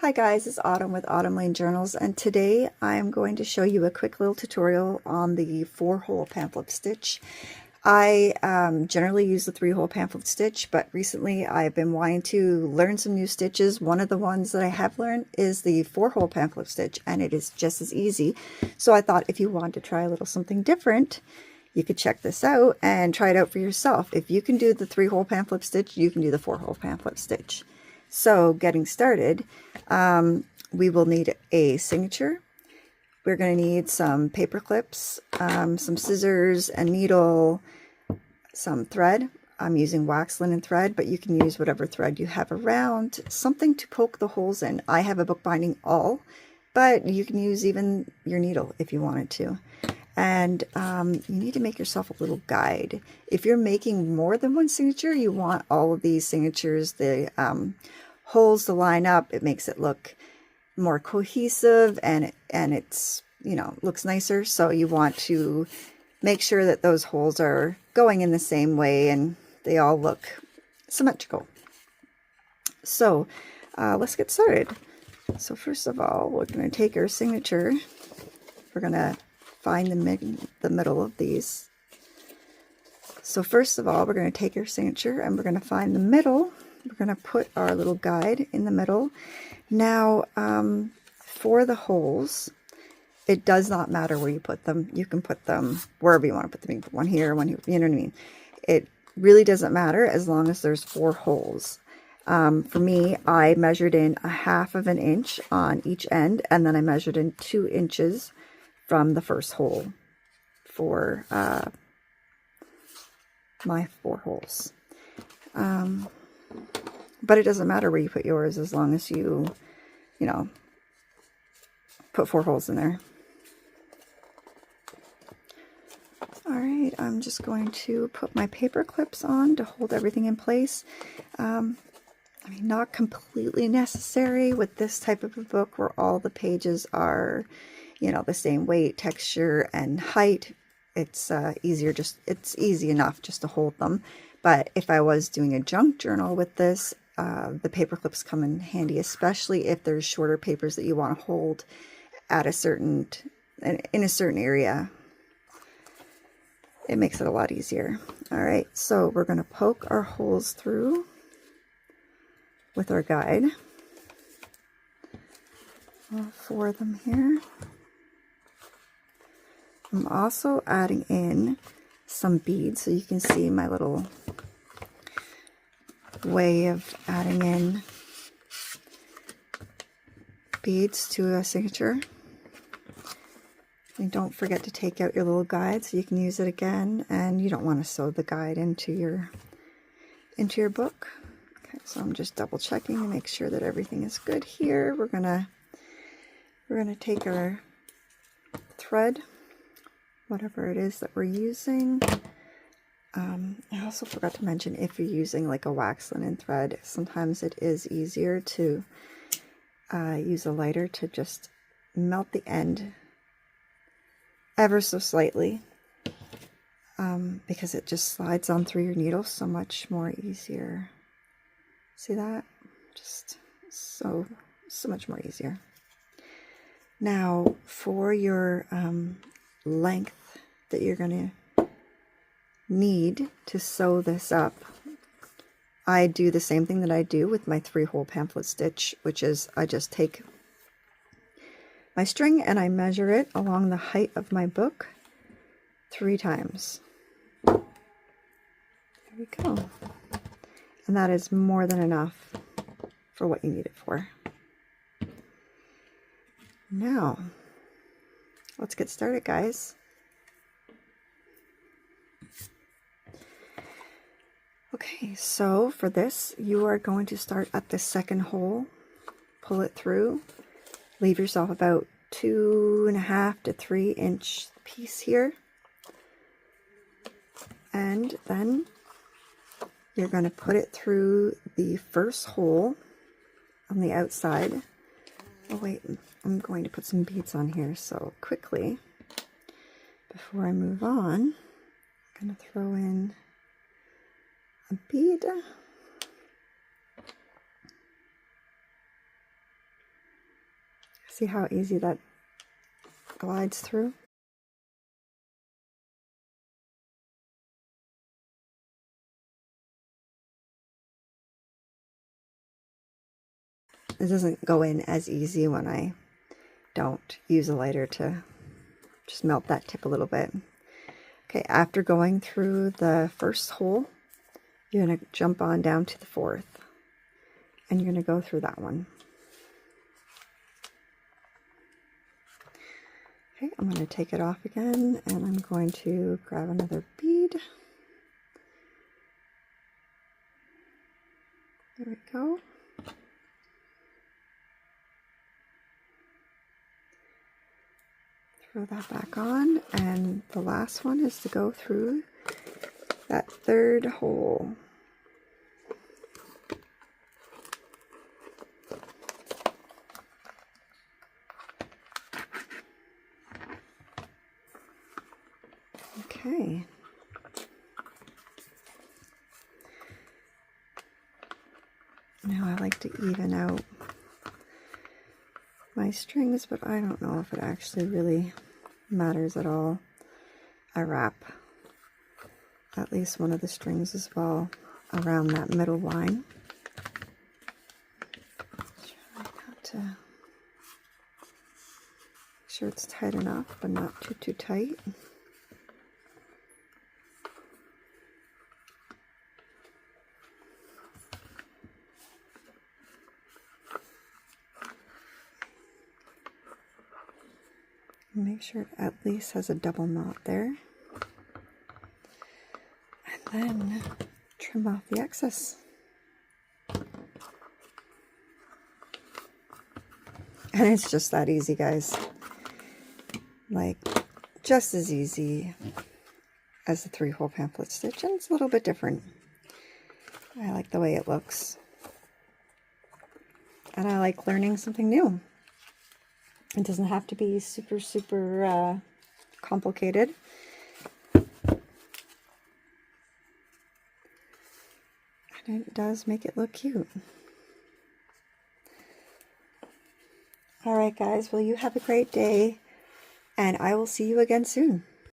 Hi guys, it's Autumn with Autumn Lane Journals, and today I'm going to show you a quick little tutorial on the 4-hole pamphlet stitch. I generally use the 3-hole pamphlet stitch, but recently I've been wanting to learn some new stitches. One of the ones that I have learned is the 4-hole pamphlet stitch, and it is just as easy. So I thought if you want to try a little something different, you could check this out and try it out for yourself. If you can do the 3-hole pamphlet stitch, you can do the 4-hole pamphlet stitch. So getting started, we will need a signature. We're going to need some paper clips, some scissors, a needle, some thread. I'm using wax linen thread, but you can use whatever thread you have around, something to poke the holes in. I have a bookbinding awl, but you can use even your needle if you wanted to. And you need to make yourself a little guide. If you're making more than one signature, you want all of these signatures, the holes to line up. It makes it look more cohesive, and it's, you know, looks nicer. So you want to make sure that those holes are going in the same way and they all look symmetrical. So let's get started. So first of all, we're going to take our signature. We're going to find the middle of these. So first of all, we're going to take our signature and we're going to find the middle. We're going to put our little guide in the middle. Now, for the holes, it does not matter where you put them. You can put them wherever you want to put them. You can put one here, one here, you know what I mean? It really doesn't matter as long as there's 4 holes. For me, I measured in 1/2 inch on each end, and then I measured in 2 inches from the first hole for my 4 holes. But it doesn't matter where you put yours as long as you know, put 4 holes in there. All right, I'm just going to put my paper clips on to hold everything in place. I mean, not completely necessary with this type of a book where all the pages are, you know, the same weight, texture, and height. It's it's easy enough just to hold them. But if I was doing a junk journal with this, the paper clips come in handy, especially if there's shorter papers that you want to hold at in a certain area. It makes it a lot easier. All right, so we're going to poke our holes through with our guide. All 4 of them here. I'm also adding in some beads, so you can see my little way of adding in beads to a signature. And don't forget to take out your little guide so you can use it again, and you don't want to sew the guide into your book. Okay, so I'm just double checking to make sure that everything is good here. We're gonna take our thread, whatever it is that we're using. I also forgot to mention, if you're using like a wax linen thread, sometimes it is easier to use a lighter to just melt the end ever so slightly, because it just slides on through your needle so much more easier. See that? Just so much more easier. Now for your length that you're going to need to sew this up, I do the same thing that I do with my 3-hole pamphlet stitch, which is I just take my string and I measure it along the height of my book 3 times. There we go. And that is more than enough for what you need it for. Now, let's get started, guys. Okay, so for this, you are going to start at the 2nd hole, pull it through, leave yourself about 2.5 to 3 inch piece here, and then you're going to put it through the first hole on the outside. Oh wait, I'm going to put some beads on here, so quickly, before I move on, I'm going to throw in a bead. See how easy that glides through? It doesn't go in as easy when I don't use a lighter to just melt that tip a little bit. Okay, after going through the first hole, you're going to jump on down to the fourth, and you're going to go through that one. Okay, I'm going to take it off again, and I'm going to grab another bead. There we go. Throw that back on, and the last one is to go through that third hole. Okay. Now I like to even out my strings, but I don't know if it actually really matters at all. I wrap at least one of the strings as well around that middle line. Try not to make sure it's tight enough, but not too tight. Make sure it at least has a double knot there. And then trim off the excess. And it's just that easy, guys. Like, just as easy as the 3-hole pamphlet stitch, and it's a little bit different. I like the way it looks. And I like learning something new. It doesn't have to be super complicated. And it does make it look cute. Alright guys, well you have a great day, and I will see you again soon.